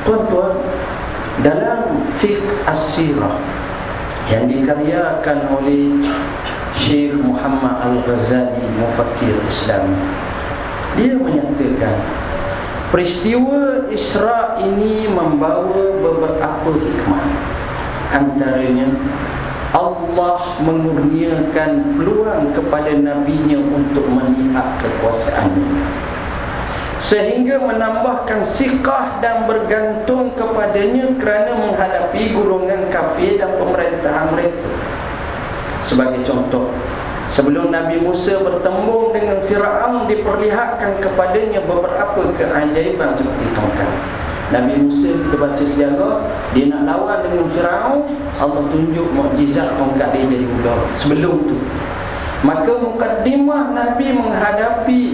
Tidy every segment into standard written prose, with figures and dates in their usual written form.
Tuan-tuan, dalam fiqh as-sirah yang dikaryakan oleh Syekh Muhammad Al-Ghazali, mufakkir Islam, dia menyatakan peristiwa Isra ini membawa beberapa hikmah. Antaranya, Allah mengurniakan peluang kepada Nabi-Nya untuk melihat kekuasaannya, sehingga menambahkan siqah dan bergantung kepadanya kerana menghadapi golongan kafir dan pemerintahan mereka. Sebagai contoh, sebelum Nabi Musa bertembung dengan Fir'aun, diperlihatkan kepadanya beberapa keajaiban seperti tongkat. Nabi Musa, kita baca sejarah, dia nak lawan dengan Fir'aun, Allah tunjuk mukjizat tongkat dia jadi ular. Sebelum tu, maka mukaddimah Nabi menghadapi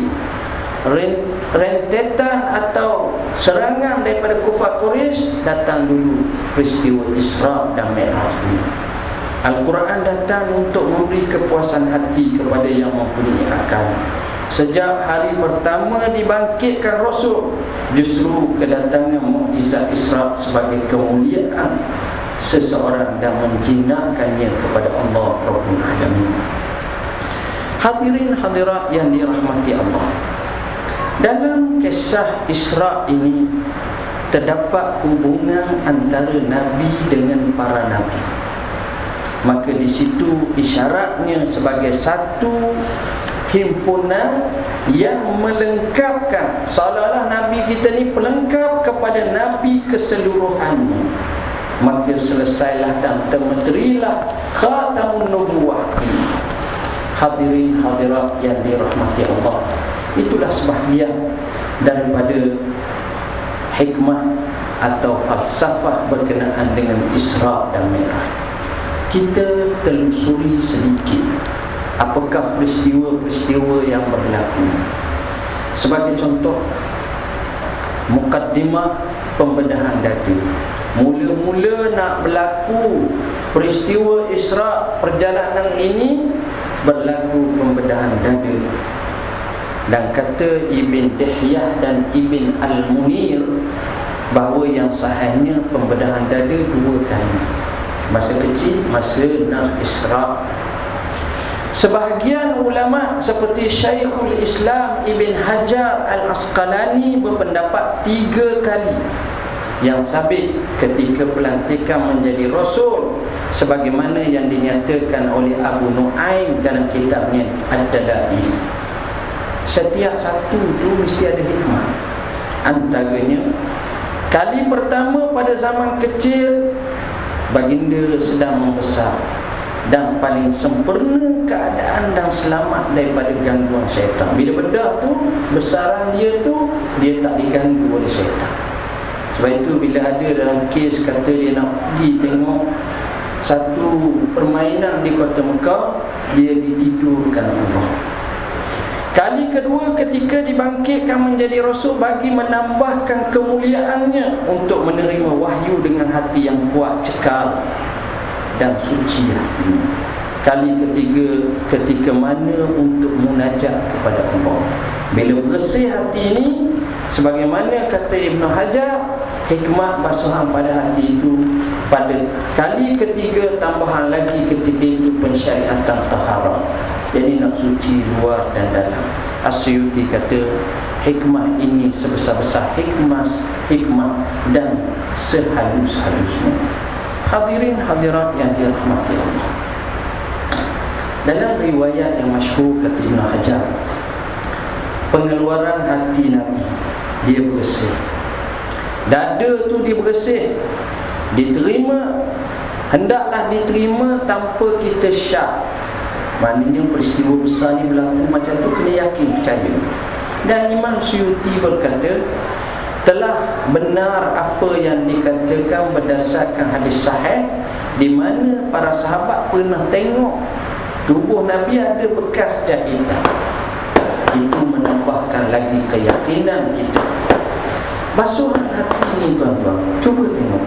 rentetan atau serangan daripada kufar Quraisy, datang dulu peristiwa Isra dan Mi'raj ini. Al-Quran datang untuk memberi kepuasan hati kepada yang mempunyai akal. Sejak hari pertama dibangkitkan Rasul, justru kedatangan mukjizat Isra sebagai kemuliaan seseorang dan menjinakkannya kepada Allah Rabbul Alamin. Hadirin hadirat yang dirahmati Allah, dalam kisah Isra ini terdapat hubungan antara Nabi dengan para Nabi. Maka di situ isyaratnya sebagai satu himpunan yang melengkapkan, seolah-olah Nabi kita ni pelengkap kepada Nabi keseluruhannya. Maka selesailah dan termeterilah khatamun nubuwah. Hadirin hadirat yang dirahmati Allah, itulah sebahagian daripada hikmah atau falsafah berkenaan dengan Isra dan Mi'raj. Kita telusuri sedikit apakah peristiwa-peristiwa yang berlaku. Sebagai contoh, mukaddimah pembedahan dada. Mula-mula nak berlaku peristiwa Isra, perjalanan ini berlaku pembedahan dada. Dan kata Ibn Dihyah dan Ibn Al-Munir bahawa yang sahihnya pembedahan dada 2 kali, masa kecil, masa nak Isra. Sebahagian ulama seperti Syekhul Islam Ibn Hajar Al-Asqalani berpendapat 3 kali, yang sabit ketika pelantikan menjadi Rasul, sebagaimana yang dinyatakan oleh Abu Nu'aim dalam kitabnya Ad-Dalail. Setiap satu tu mesti ada hikmah. Antaranya, kali pertama pada zaman kecil, baginda sedang membesar dan paling sempurna keadaan dan selamat daripada gangguan syaitan. Bila bedah tu, besaran dia tu, dia tak diganggu oleh syaitan. Sebab itu bila ada dalam kes kata dia nak pergi tengok satu permainan di kota Mekah, dia ditidurkan Allah. Kali kedua ketika dibangkitkan menjadi Rasul bagi menambahkan kemuliaannya untuk menerima wahyu dengan hati yang kuat, cekal dan suci hati. Kali ketiga ketika mana untuk munajat kepada Allah. Bila bersih hati ini, sebagaimana kata Ibn Hajar, hikmah basuhan pada hati itu pada kali ketiga, tambahan lagi ketika itu pensyariatan taharah. Jadi nak suci luar dan dalam. Asyuti kata hikmah ini sebesar-besar hikmah dan sehalus-halusnya. Hadirin hadirat yang dirahmati Allah, dalam riwayat yang masyhur kata Ibn Hajar, pengeluaran hati Nabi dia bersih, dada tu dia bersih, diterima, hendaklah diterima tanpa kita syak. Maknanya peristiwa besar ni berlaku macam tu, kena yakin, percaya. Dan Imam Suyuti berkata, telah benar apa yang dikatakan berdasarkan hadis sahih, di mana para sahabat pernah tengok tubuh Nabi ada bekas jahitan. Itu menambahkan lagi keyakinan kita. Basuhan hati ni tuan-tuan, cuba tengok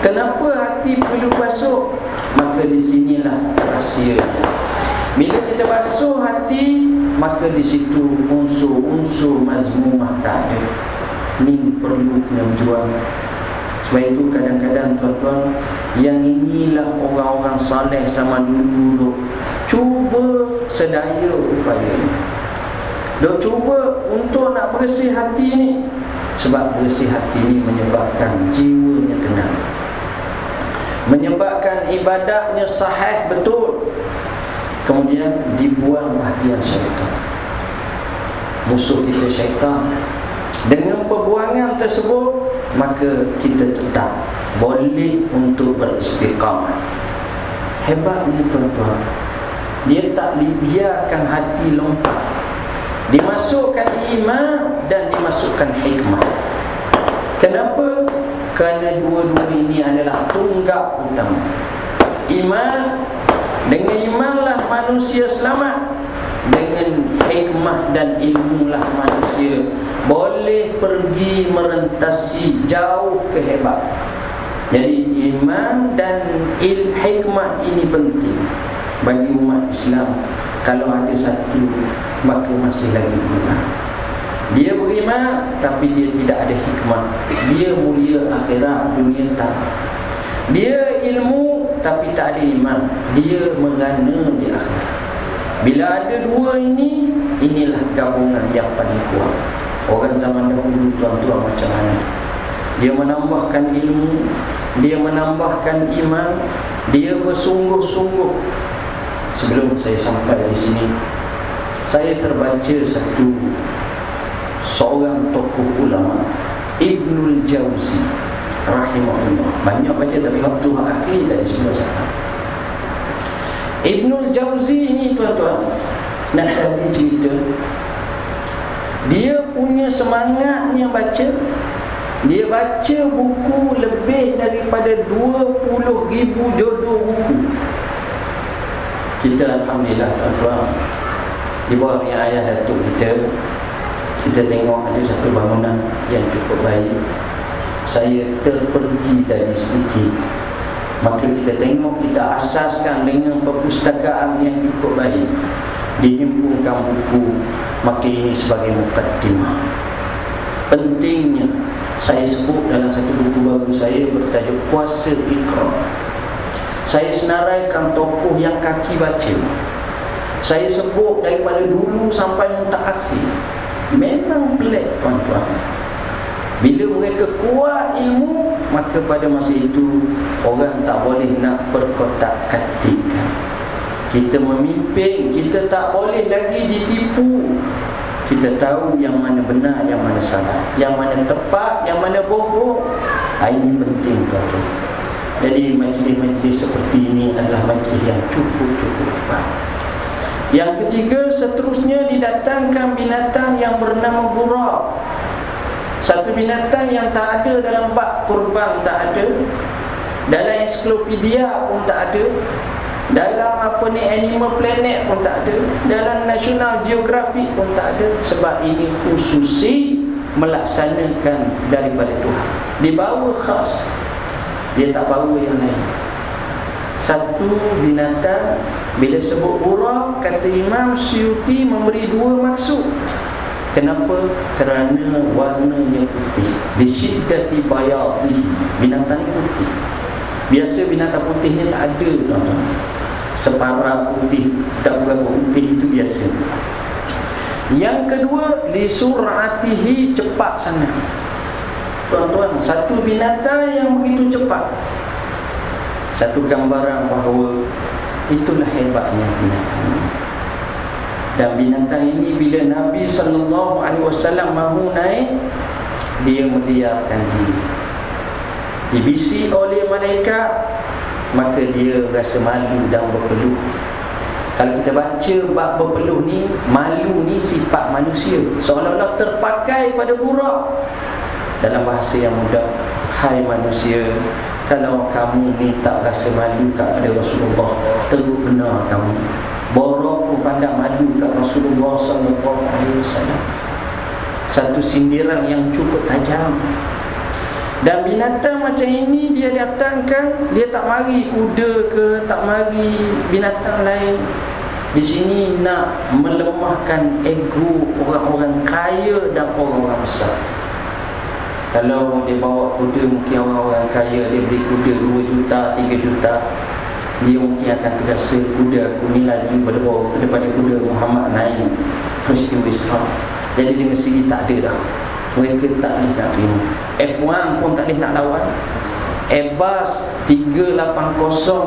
kenapa hati perlu basuh. Maka di sinilah rahsia. Bila kita basuh hati, maka di situ unsur-unsur mazmumah tak ada. Ni perlu kena berjuang. Sebab itu kadang-kadang tuan-tuan, yang inilah orang-orang saleh zaman dulu cuba sedaya upaya ni. Dok cuba untuk nak bersih hati ni. Sebab bersih hati ni menyebabkan jiwanya tenang, menyebabkan ibadahnya sahih betul. Kemudian dibuang bahagian syaitan, musuh kita syaitan. Dengan perbuangan tersebut, maka kita tetap boleh untuk beristiqamah. Hebatnya tuan-tuan, dia tak dibiarkan hati lompat, dimasukkan iman dan dimasukkan hikmah. Kenapa? Kerana dua-dua ini adalah tunggak utama. Iman, dengan imanlah manusia selamat. Dengan hikmah dan ilmulah manusia boleh pergi merentasi jauh ke hebat. Jadi iman dan hikmah ini penting bagi umat Islam. Kalau ada satu, maka masih lagi kurang. Dia beriman tapi dia tidak ada hikmah. Dia mulia akhirat, dunia tak. Dia ilmu tapi tak ada iman, dia mengana di akhirat. Bila ada dua ini, inilah gabungan yang paling kuat. Orang zaman dahulu tuan-tuan macam mana? Dia menambahkan ilmu, dia menambahkan iman, dia bersungguh-sungguh. Sebelum saya sampai di sini, saya terbaca seorang tokoh ulama, Ibnul Jauzi rahimahullah. Banyak baca tapi waktu akhir tadi semua cakap. Ibnul Jauzi ini tuan-tuan, nak saya cerita, dia punya semangatnya baca. Dia baca buku lebih daripada 20,000 jodoh buku. Kita alhamdulillah tuan-tuan, di bawah ayah datuk kita tengok ada satu bangunan yang cukup baik. Saya terpergi tadi sedikit, maka kita tengok, kita asaskan dengan perpustakaan yang cukup baik, dihimpunkan buku, maka ini sebagai mukaddimah. Pentingnya saya sebut dalam satu buku baru saya bertajuk Puasa Iqra. Saya senaraikan tokoh yang kaki baca. Saya sebut daripada dulu sampai mutaakhir. Memang pelik tuan-tuan. Bila mereka kuat ilmu, maka pada masa itu orang tak boleh nak perkotak-katikkan. Kita memimpin, kita tak boleh lagi ditipu. Kita tahu yang mana benar, yang mana salah, yang mana tepat, yang mana bohong. Ini penting tuan-tuan. Jadi majlis-majlis seperti ini adalah majlis yang cukup-cukup baik. Yang ketiga, seterusnya didatangkan binatang yang bernama burak. Satu binatang yang tak ada dalam bab kurban, tak ada dalam ensiklopedia pun tak ada, dalam Animal Planet pun tak ada, dalam National Geographic pun tak ada. Sebab ini khususi melaksanakan daripada Tuhan, dibawa khas, dia tak bawa yang lain. Satu binatang, bila sebut burak, kata Imam Suyuti memberi dua maksud. Kenapa? Kerana warnanya putih. Bisyiddati bayadih, binatang putih. Biasa binatang putih ni tak ada tuan-tuan. Separah putih, tak berapa putih, itu biasa. Yang kedua, lisur'atihi, cepat sangat. Tuan-tuan, satu binatang yang begitu cepat. Satu gambaran bahawa itulah hebatnya binatang ini. Dan binatang ini bila Nabi SAW mahu naik, dia meliarkan diri. Dibisi oleh malaikat, maka dia rasa malu dan berpeluh. Kalau kita baca bab berpeluh ni, malu ni sifat manusia, seolah-olah terpakai pada burak. Dalam bahasa yang mudah, hai manusia, kalau kamu ni tak rasa malu kepada Rasulullah, teruk benar kamu. Borok pun pandang malu kat Rasulullah SAW. Satu sindiran yang cukup tajam. Dan binatang macam ini dia datangkan, dia tak mari kuda ke, tak mari binatang lain. Di sini nak melemahkan ego orang-orang kaya dan orang-orang besar. Kalau dia bawa kuda, mungkin orang-orang kaya dia beli kuda 2 juta, 3 juta. Dia mungkin akan terasa kuda aku ni laju daripada kuda Muhammad naik peristiwa Isra. Jadi dengan segi tak ada dah. Mereka tak boleh nak terima. F1 pun tak boleh nak lawan. Airbus 380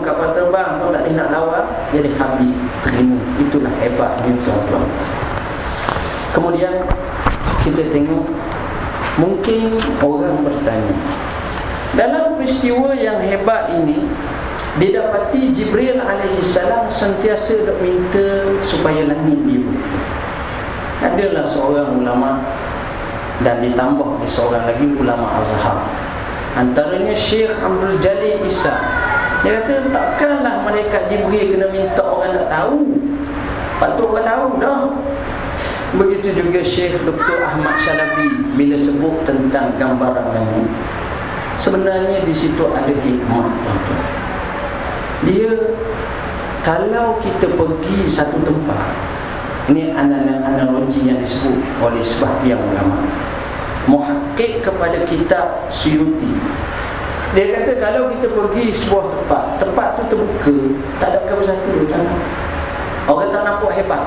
kapal terbang pun tak boleh nak lawan. Jadi habis terima. Itulah hebat ni tuan-tuan. Kemudian kita tengok, mungkin orang bertanya, dalam peristiwa yang hebat ini didapati Jibril alaihissalam sentiasa dok minta supaya langit dibuka. Adalah seorang ulama dan ditambah seorang lagi ulama Azhar, antaranya Syekh Abdul Jalil Isa. Dia kata takkanlah malaikat Jibril kena minta orang nak tahu, patut orang tahu dah. Begitu juga Syekh Dr. Ahmad Shalabi bila sebut tentang gambaran langit. Sebenarnya di situ ada hikmah, tuan-tuan. Dia, kalau kita pergi satu tempat, ini analogi yang disebut oleh sebahagian ulama, muhakkik kepada kitab Suyuti. Dia kata kalau kita pergi sebuah tempat tu terbuka, tak ada kabel satu, orang tak nampak hebat.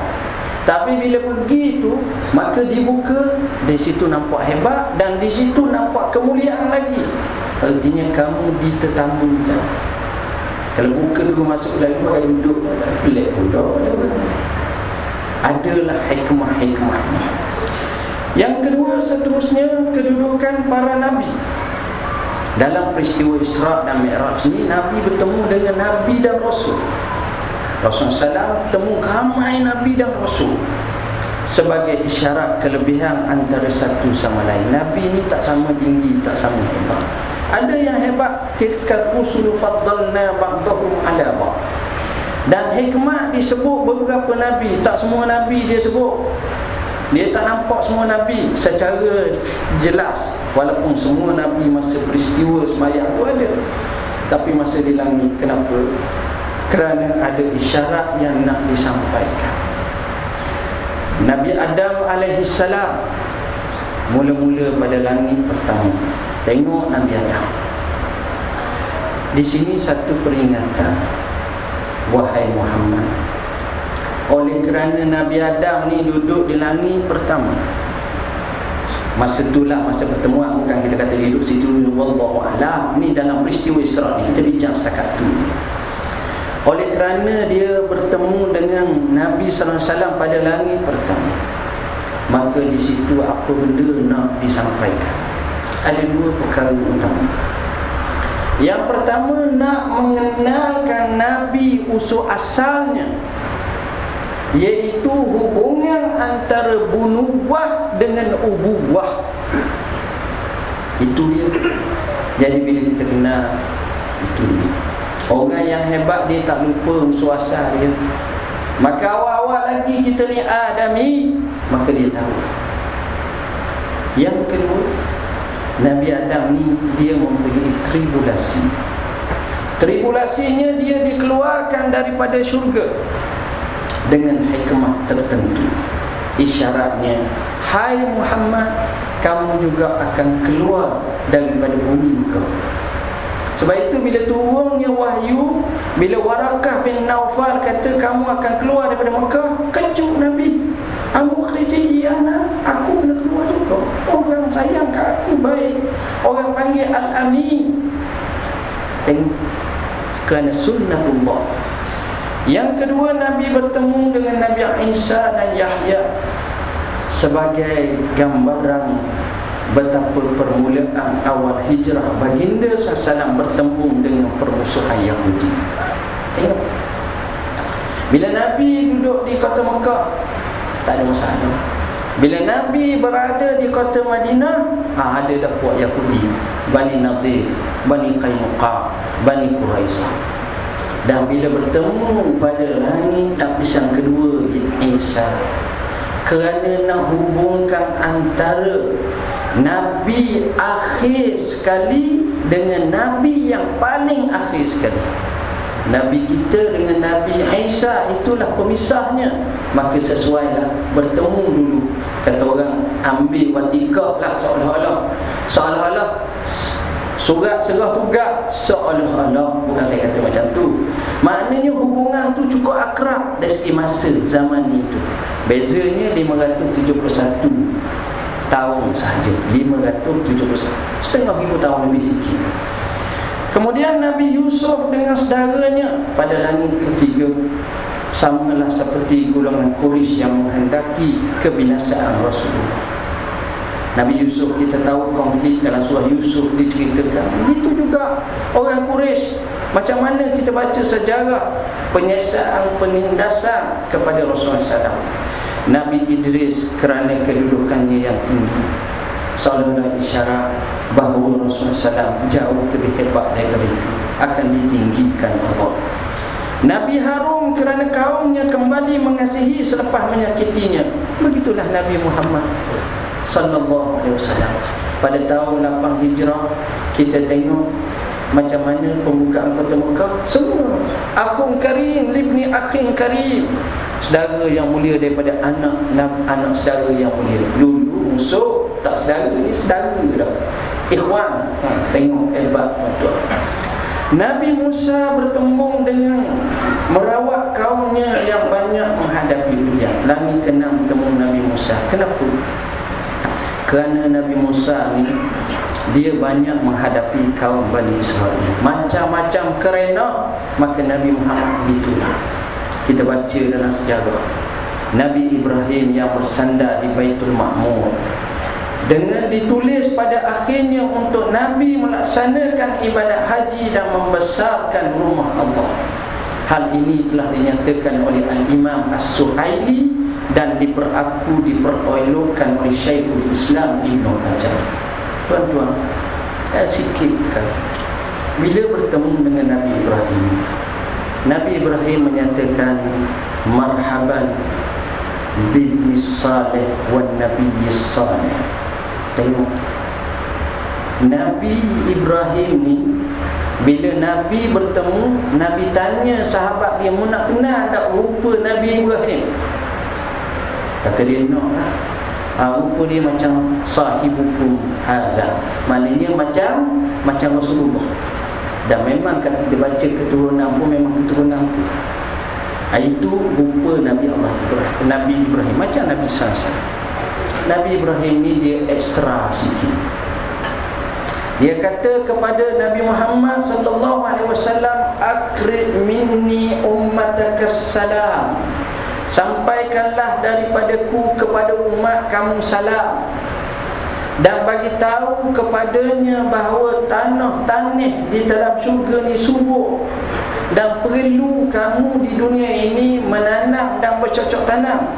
Tapi bila pergi tu, maka dibuka, di situ nampak hebat, dan di situ nampak kemuliaan lagi. Artinya kamu ditetamukan. Kalau buka tu masuk lagi, orang duduk pelik pun. Adalah hikmah-hikmahnya. Yang kedua, seterusnya kedudukan para nabi. Dalam peristiwa Isra dan Mi'raj ini, Nabi bertemu dengan Nabi dan Rasul. Rasulullah SAW bertemu ramai Nabi dan Rasul sebagai isyarat kelebihan antara satu sama lain. Nabi ni tak sama tinggi, tak sama hebat. Ada yang hebat, tilkal rusul faddalna ba'dahum 'ala ba'd. Dan hikmah disebut beberapa Nabi, tak semua Nabi dia sebut. Dia tak nampak semua Nabi secara jelas, walaupun semua Nabi masa peristiwa sembahyang tu ada. Tapi masa di langit, kenapa? Kerana ada isyarat yang nak disampaikan. Nabi Adam alaihissalam mula-mula pada langit pertama. Tengok Nabi Adam. Di sini satu peringatan, wahai Muhammad, oleh kerana Nabi Adam ni duduk di langit pertama, masa itulah masa pertemuan, bukan kita kata dia duduk situ wallahu a'lam. Ni dalam peristiwa Isra ni, kita bincang setakat tu. Oleh kerana dia bertemu dengan Nabi sallallahu alaihi wasallam pada langit pertama, maka di situ apa benda nak disampaikan? Ada dua perkara utama. Yang pertama, nak mengenalkan Nabi usul asalnya, iaitu hubungan antara bunuwah dengan ubuwah. Itu dia. Jadi bila kita kenal, itu dia. Orang yang hebat dia tak lupa usul asal dia. Maka awal-awal lagi kita ni Adami, maka dia tahu. Yang kedua, Nabi Adam ni dia mempunyai tribulasi. Tribulasinya dia dikeluarkan daripada syurga dengan hikmah tertentu. Isyaratnya, hai Muhammad, kamu juga akan keluar daripada bumi kau. Sebab itu bila turunnya wahyu, bila Warakah bin Naufal kata kamu akan keluar daripada Mekah, kejut Nabi. Amukhriji ana, aku kena keluar juga. Orang sayang ke aku baik, orang panggil Al-Amin. Tengok, kerana sunnatullah. Yang kedua, Nabi bertemu dengan Nabi Isa dan Yahya sebagai gambaran betapa permulaan awal hijrah baginda SAW bertemu dengan permusuhan Yahudi. Tengok, bila Nabi duduk di kota Mekah, tak ada masalah. Bila Nabi berada di kota Madinah, adalah puak Yahudi, Bani Nadir, Bani Qainuqa, Bani Quraizah. Dan bila bertemu pada langit lapisan kedua Isa, kerana nak hubungkan antara Nabi akhir sekali dengan Nabi yang paling akhir sekali. Nabi kita dengan Nabi Isa itulah pemisahnya. Maka sesuailah bertemu dulu. Kata orang, ambil watikah lah seolah-olah surat serah tugas, seolah-olah, bukan saya kata macam tu. Maknanya hubungan tu cukup akrab dari segi masa zaman itu. Bezanya 571 tahun sahaja. 571, setengah ribu tahun lebih sikit. Kemudian Nabi Yusuf dengan saudaranya pada langit ketiga, samalah seperti golongan Quraisy yang menghendaki kebinasaan Rasulullah. Nabi Yusuf, kita tahu konflik dalam surah Yusuf diceritakan. Begitu juga orang Quraisy. Macam mana kita baca sejarah penyiasaan, penindasan kepada Rasulullah SAW. Nabi Idris kerana kedudukannya yang tinggi, seolah-olah isyarat bahawa Rasulullah SAW jauh lebih hebat daripada itu, akan ditinggikan Allah. Nabi Harun kerana kaumnya kembali mengasihi selepas menyakitinya. Begitulah Nabi Muhammad sallallahu alaihi wasallam. Pada tahun 8 Hijrah, kita tengok macam mana pembukaan kota Mekah. Semua akhun karim libni akhin karim, saudara yang mulia daripada anak saudara yang mulia. Dulu musuh, tak saudara, ni saudara dah, ikhwan. Tengok hebat tuan-tuan. Nabi Musa bertembung dengan merawat kaumnya yang banyak menghadapi ujian. Langit ke-6 bertemu Nabi Musa. Kenapa? Kerana Nabi Musa ni dia banyak menghadapi kaum Bani Israel, macam-macam kerana, maka Nabi Muhammad ditolak. Kita baca dalam sejarah Nabi Ibrahim yang bersandar di Baitul Ma'mur, dengan ditulis pada akhirnya untuk Nabi melaksanakan ibadat haji dan membesarkan rumah Allah. Hal ini telah dinyatakan oleh Al-Imam As-Suhaili dan diperolokkan oleh Syekhul Islam Ibn Hajar. Tuan-tuan, sikitkan bila bertemu dengan Nabi Ibrahim. Nabi Ibrahim menyatakan marhaban bin salih wan nabiyyi salih. Tengok, Nabi Ibrahim ni bila Nabi bertemu, Nabi tanya sahabat dia, "Mu nak kenal tak rupa Nabi Ibrahim?" Kata dia, "Nak lah." Rupa dia macam sahibukum hazan, maknanya macam Rasulullah. Dan memang kalau kita baca keturunan pun memang keturunan tu. Itu rupa Nabi Ibrahim macam Nabi SAW. Nabi Ibrahim ni dia ekstra sikit. Dia kata kepada Nabi Muhammad sallallahu alaihi wasallam, "Akrim minni ummatakas salam." Sampaikanlah daripadaku kepada umat kamu salam, dan bagi tahu kepadanya bahawa tanah di dalam syurga ni subur, dan perlu kamu di dunia ini menanam dan bercocok tanam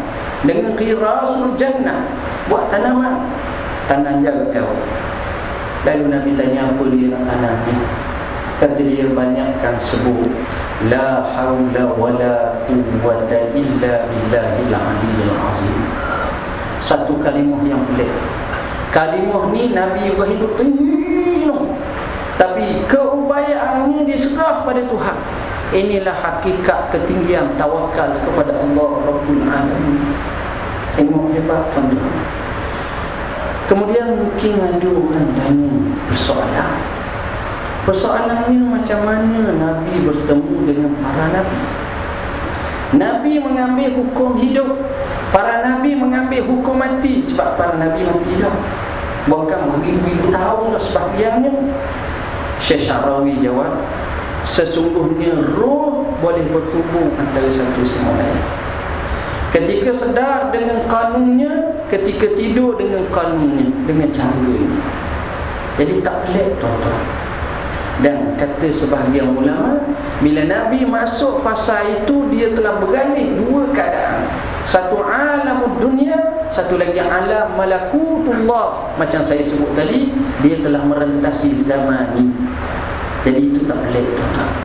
dengan qirasul jannah, buat tanaman, tanam jaga kau. Lalu Nabi tanya, apa dia nak tanam? Kata dia, banyakkan sebut la haula wala quwwata illa billahil aliyyil azim. Satu kalimah yang pelik. Kalimah ni Nabi Ibrahim tinggi, tapi keubayaannya diserah pada Tuhan. Inilah hakikat ketinggian tawakal kepada Allah Rabbul Alamin. Tengok hebat tuan-tuan. Kemudian mungkin ada orang tanya persoalan. Persoalannya macam mana Nabi bertemu dengan para Nabi. Nabi mengambil hukum hidup, para Nabi mengambil hukum mati. Sebab para Nabi mati dah, bahkan beribu-ribu tahun dah sebahagiannya. Syekh Syarawi jawab, sesungguhnya roh boleh berhubung antara satu sama lain. Ketika sedar dengan kanunnya, ketika tidur dengan kanunnya, dengan cara ini. Jadi tak pelik tuan-tuan. Dan kata sebahagian ulama, bila Nabi masuk fasa itu, dia telah beralih dua keadaan. Satu alam dunia, satu lagi alam malakutullah. Macam saya sebut tadi, dia telah merentasi zaman ini. Jadi itu tak pelik tuan-tuan.